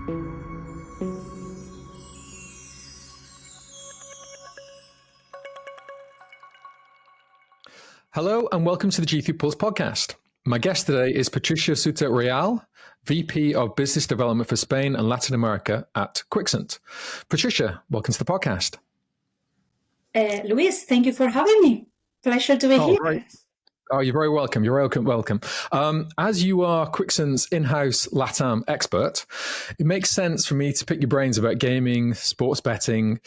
Hello and welcome to the G3 Pulse podcast. My guest today is Patricia Souto Rial, VP of Business Development for Spain and Latin America at Quixant. Patricia, welcome to the podcast. Luis, thank you for having me. Pleasure to be here. Right. Oh, you're very welcome. You're welcome. As you are Quixant's in-house LatAm expert, it makes sense for me to pick your brains about gaming, sports betting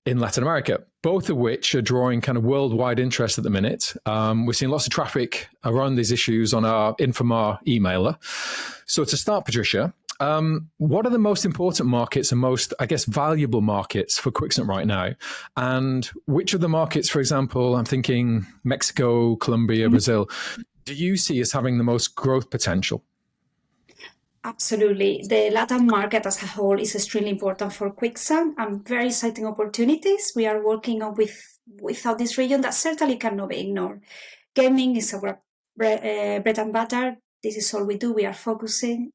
in Latin America, both of which are drawing kind of worldwide interest at the minute. We're seeing lots of traffic around these issues on our Infomar emailer. So to start, Patricia, what are the most important markets and most, I guess, valuable markets for Quixant right now? And which of the markets, for example, I'm thinking Mexico, Colombia, Brazil, do you see as having the most growth potential? Absolutely. The LatAm market as a whole is extremely important for Quixant and very exciting opportunities we are working on without this region that certainly cannot be ignored. Gaming is our bread and butter. This is all we do. We are focusing.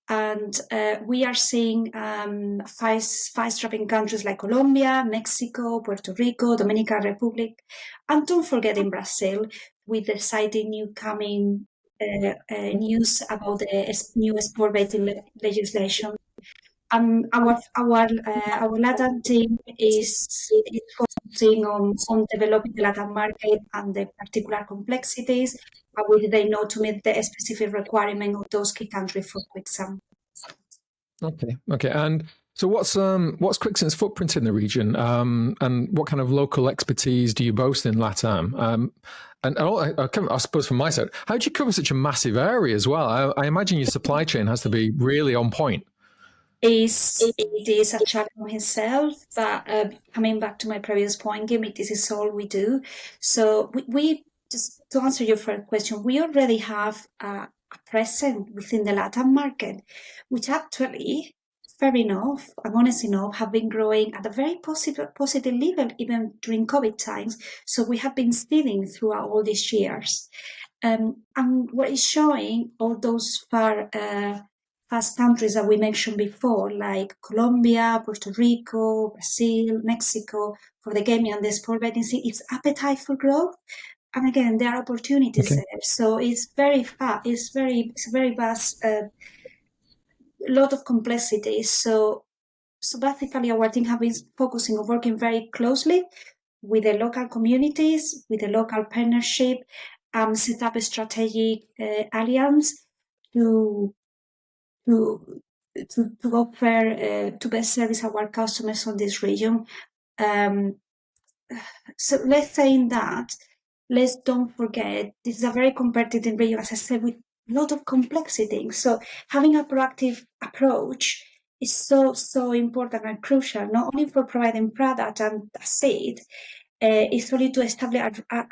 And we are seeing fast-trapping countries like Colombia, Mexico, Puerto Rico, Dominican Republic, and don't forget in Brazil with the exciting new coming news about the new sport betting legislation. Our LatAm team is focusing on developing the LatAm market and the particular complexities, which they know to meet the specific requirement of those key countries for Quixant. Okay. And so what's Quixant's footprint in the region, and what kind of local expertise do you boast in LatAm? And I suppose from my side, how do you cover such a massive area as well? I imagine your supply chain has to be really on point. It is a challenge itself, but coming back to my previous point, this is all we do. So we just to answer your first question, we already have a presence within the LatAm market, which actually, fair enough, I'm honest enough, have been growing at a very positive level even during COVID times. So we have been stealing throughout all these years. And what is showing all those fast countries that we mentioned before, like Colombia, Puerto Rico, Brazil, Mexico, for the gaming and the sport betting, it's appetite for growth. And again, there are opportunities there. So it's very fast. It's very vast. Lot of complexity. So basically, our team have been focusing on working very closely with the local communities, with the local partnership, set up a strategic alliance to offer to best service our customers on this region. So let's say that. Let's don't forget, this is a very competitive region, as I said, with a lot of complexity. So having a proactive approach is so important and crucial, not only for providing product and that's it, it's really to establish a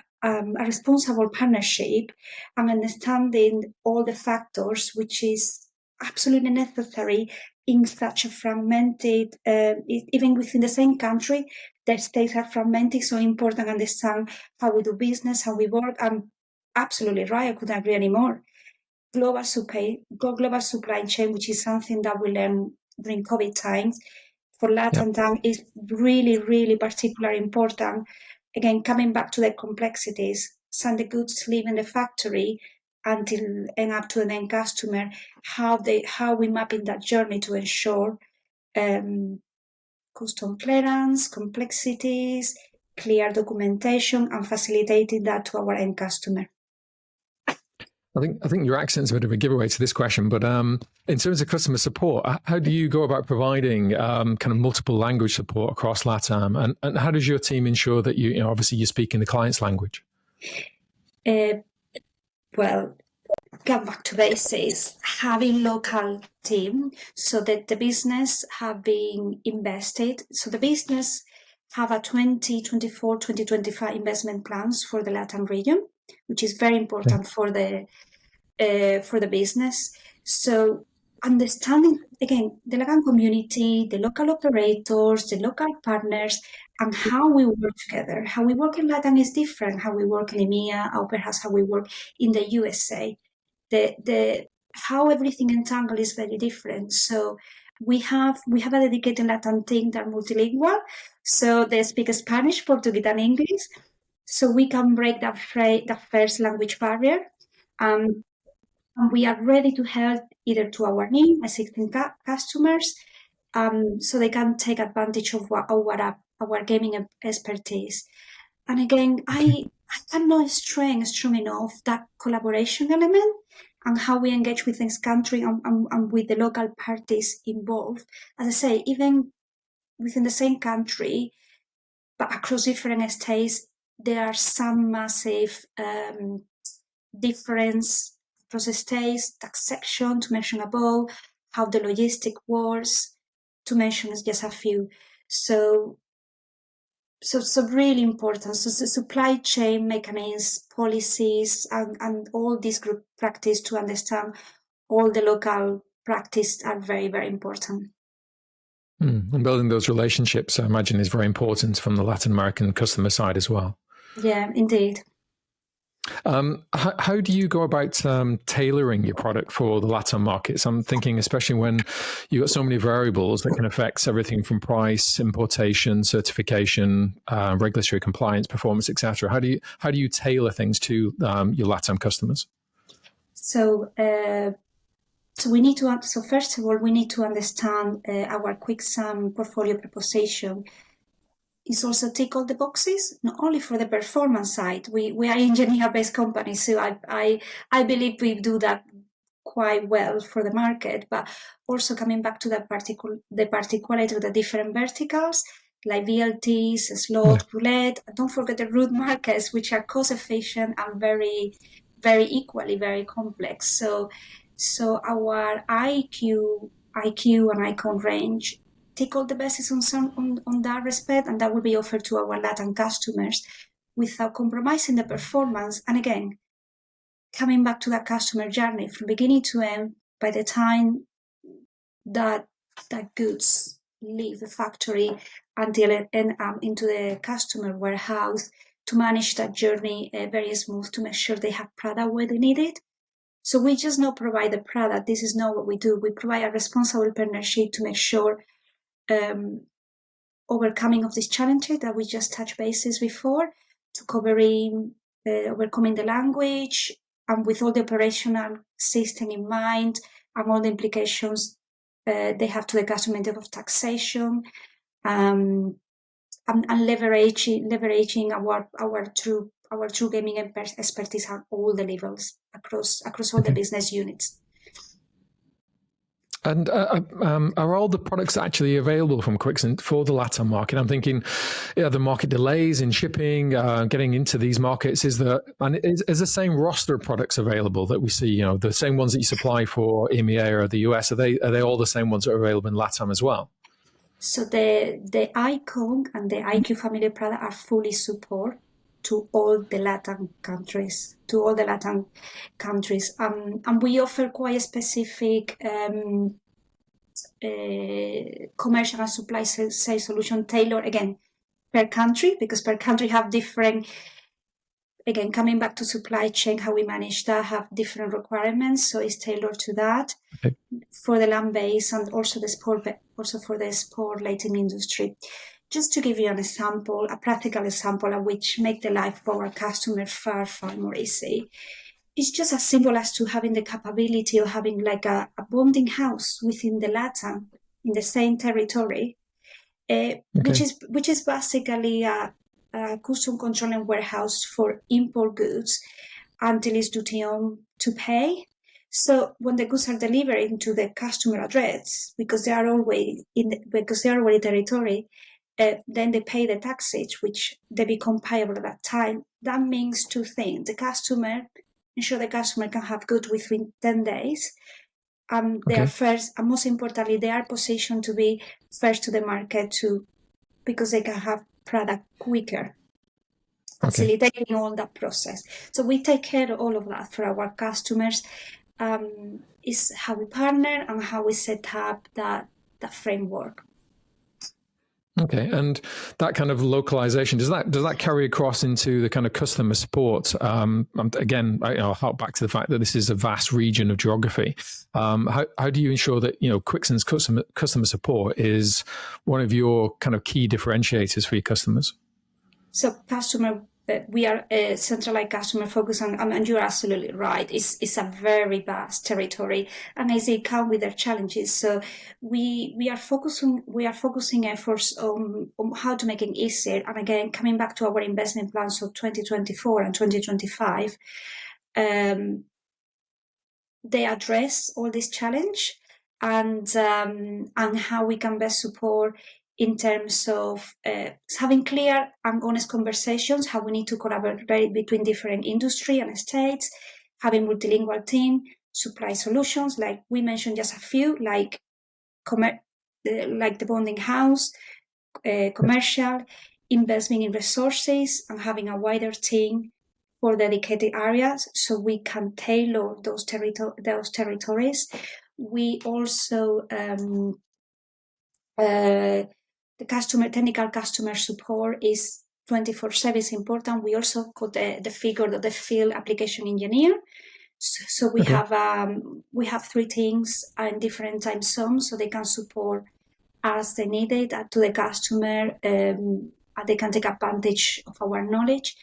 responsible partnership and understanding all the factors, which is absolutely necessary in such a fragmented, even within the same country, the states are fragmented, so important to understand how we do business, how we work. I'm absolutely right, I couldn't agree anymore. Global supply chain, which is something that we learned during COVID times, for LatAm is really, really particularly important. Again, coming back to the complexities, some the goods leaving the factory until end up to an end customer, how we map in that journey to ensure custom clearance, complexities, clear documentation, and facilitating that to our end customer. I think your accent's a bit of a giveaway to this question, but in terms of customer support, how do you go about providing kind of multiple language support across LatAm, and how does your team ensure that you know obviously you speak in the client's language? Well, come back to basics, having local team so that the business have been invested. So the business have a 2024, 2025 investment plans for the LatAm region, which is very important for the business. So understanding, again, the LatAm community, the local operators, the local partners, and how we work together. How we work in LatAm is different. How we work in EMEA, or perhaps how we work in the USA. How everything entangled is very different. So we have a dedicated LatAm team that are multilingual, so they speak Spanish, Portuguese, and English, so we can break that first language barrier. And we are ready to help either to our new existing customers, so they can take advantage of our gaming expertise. And again, I cannot strong enough that collaboration element and how we engage with this country and with the local parties involved. As I say, even within the same country, but across different states, there are some massive difference across states, taxation, to mention above, how the logistic works, to mention just a few. So really important. So the supply chain mechanisms, policies, and all this group practice to understand all the local practice are very, very important. And building those relationships, I imagine, is very important from the Latin American customer side as well. Yeah, indeed. How do you go about tailoring your product for the LatAm markets? I'm thinking, especially when you've got so many variables that can affect everything from price, importation, certification, regulatory compliance, performance, etc. How do you tailor things to your LatAm customers? So we need to. So first of all, we need to understand our Quixant portfolio proposition is also tick all the boxes, not only for the performance side. We are engineer-based company, so I believe we do that quite well for the market, but also coming back to the particularity of the different verticals, like VLTs, slot, roulette. Don't forget the route markets, which are cost efficient and very, very equally very complex. So our IQ and icon range tick all the bases on that respect, and that will be offered to our LatAm customers without compromising the performance. And again, coming back to that customer journey from beginning to end, by the time that goods leave the factory until it end up into the customer warehouse, to manage that journey very smooth, to make sure they have product where they need it. So we just not provide the product. This is not what we do. We provide a responsible partnership to make sure overcoming of these challenges that we just touched bases before, to overcoming the language, and with all the operational system in mind and all the implications they have to the customer in terms of taxation, and leveraging our true gaming expertise at all the levels across all the business units. And are all the products actually available from Quixant for the LatAm market? I'm thinking, the market delays in shipping, getting into these markets. Is the same roster of products available that we see? The same ones that you supply for EMEA or the US. Are they all the same ones that are available in LatAm as well? So the Icon and the IQ family product are fully support to all the LatAm countries, and we offer quite a specific commercial and supply sales solution tailored again per country, because per country have different. Again, coming back to supply chain, how we manage that have different requirements, so it's tailored to that. Okay. For the land-based and also also for the sport lighting industry. Just to give you an example, a practical example, which make the life of our customer far, far more easy. It's just as simple as to having the capability of having like a bonding house within the LatAm in the same territory, which is basically a custom controlling warehouse for import goods until it's duty on to pay. So when the goods are delivered to the customer address, because they are already territory, then they pay the taxes, which they become payable at that time. That means two things: ensure the customer can have goods within 10 days. They are first, and most importantly, they are positioned to be first to the market too, because they can have product quicker, facilitating all that process. So we take care of all of that for our customers. Is how we partner and how we set up that framework. Okay, and that kind of localization, does that carry across into the kind of customer support? Again, I'll hark back to the fact that this is a vast region of geography. How do you ensure that Quixant's customer support is one of your kind of key differentiators for your customers? So we are a centralized customer focus, and you're absolutely right. It's a very vast territory, and as they come with their challenges. So we are focusing efforts on how to make it easier. And again, coming back to our investment plans of 2024 and 2025, they address all this challenge and how we can best support in terms of having clear and honest conversations, how we need to collaborate between different industry and states, having multilingual team, supply solutions, like we mentioned just a few, like the bonding house, commercial, investment in resources, and having a wider team for dedicated areas so we can tailor those territories. We also the technical customer support is 24/7 is important. We also got the figure of the field application engineer. So we have 3 teams in different time zones, so they can support as they need it to the customer. They can take advantage of our knowledge,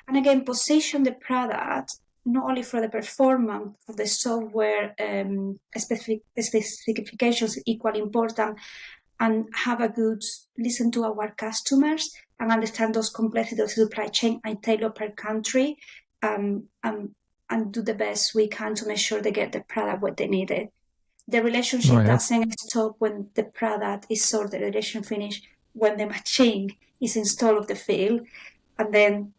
and again, position the product not only for the performance of the software specifications equally important, and have a good listen to our customers and understand those complexities of supply chain and tailor per country, and do the best we can to make sure they get the product what they needed. The relationship doesn't stop when the product is sold. The relationship finish when the machine is installed of the field, and then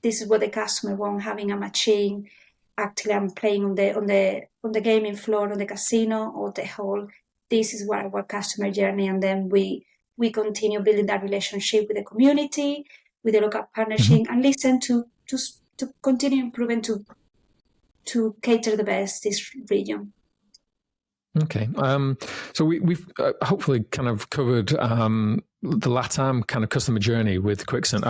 this is what the customer want, having a machine actually I'm playing on the gaming floor, on the casino or the hall. This is what our customer journey, and then we continue building that relationship with the community, with the local partnership, and listen to continue improving to cater the best this region. Okay, so we've hopefully kind of covered the LatAm kind of customer journey with Quixant.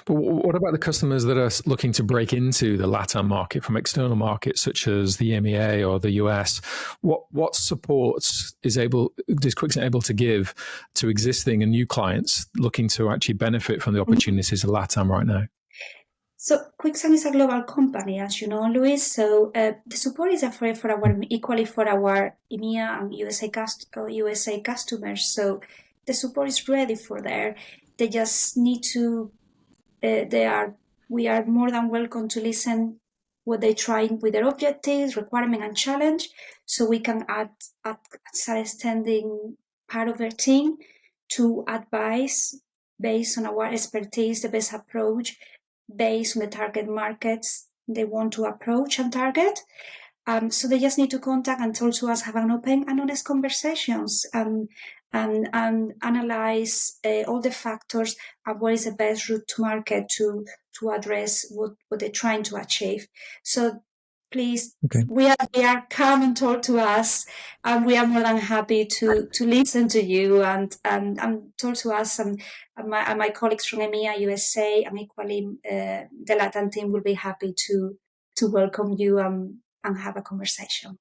But what about the customers that are looking to break into the LatAm market from external markets such as the EMEA or the US? What supports is Quixant able to give to existing and new clients looking to actually benefit from the opportunities of LatAm right now? So Quixant is a global company, as you know, Luis. So the support is equally for our EMEA and USA customers. So the support is ready for there. They just need to. We are more than welcome to listen what they're trying with their objectives, requirement, and challenge. So we can start extending part of their team to advise based on our expertise, the best approach, based on the target markets they want to approach and target. So they just need to contact and talk to us, have an open and honest conversations, and analyze all the factors and what is the best route to market to address what they're trying to achieve. So please, we are come and talk to us, and we are more than happy to listen to you and talk to us. And my colleagues from EMEA, USA, and equally the LatAm team will be happy to welcome you and have a conversation.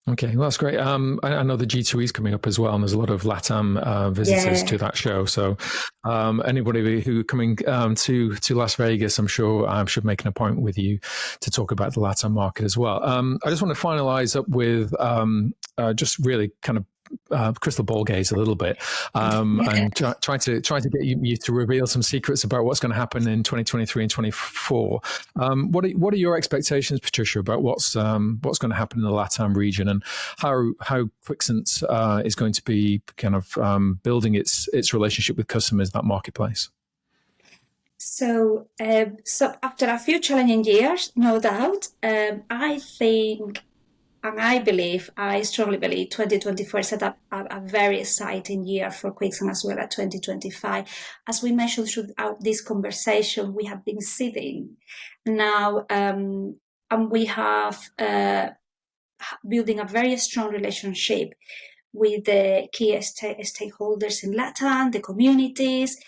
Okay, well, that's great. I know the G2E is coming up as well, and there's a lot of LatAm visitors to that show. So anybody who coming to Las Vegas, I'm sure should make an appointment with you to talk about the LatAm market as well. I just want to finalize up with just really kind of crystal ball gaze a little bit, and try to get you to reveal some secrets about what's going to happen in 2023 and 2024. What are your expectations, Patricia, about what's going to happen in the LatAm region, and how Quixant is going to be kind of building its relationship with customers, that marketplace? So after a few challenging years, no doubt, I think. And I strongly believe 2024 set up a very exciting year for Quixant as well as 2025. As we mentioned throughout this conversation, we have been sitting now, and we have building a very strong relationship with the key stakeholders in LatAm, the communities,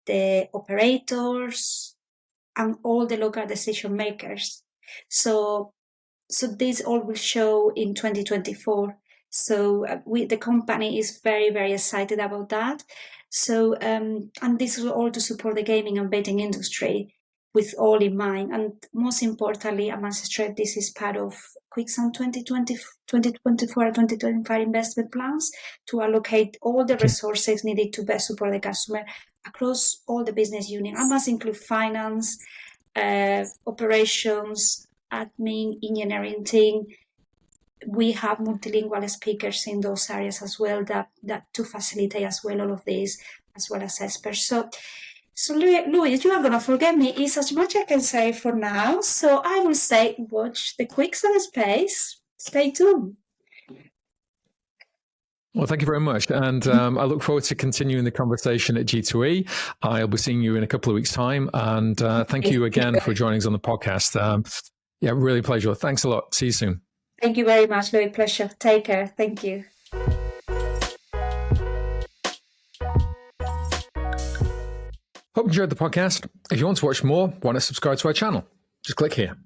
the operators, and all the local decision makers. So this all will show in 2024. So the company is very, very excited about that. So and this is all to support the gaming and betting industry with all in mind. And most importantly, I must stress this is part of Quixant 2024-2025 investment plans to allocate all the resources needed to best support the customer across all the business units. I must include finance, operations, admin, engineering team. We have multilingual speakers in those areas as well that to facilitate as well all of this, as well as experts. So Louis, you are going to forgive me. It's as much I can say for now. So I will say watch the Quixant space. Stay tuned. Well, thank you very much. And I look forward to continuing the conversation at G2E. I'll be seeing you in a couple of weeks' time. And thank you again for joining us on the podcast. Yeah, really a pleasure. Thanks a lot. See you soon. Thank you very much, Louis. Pleasure. Take care. Thank you. Hope you enjoyed the podcast. If you want to watch more, why not subscribe to our channel? Just click here.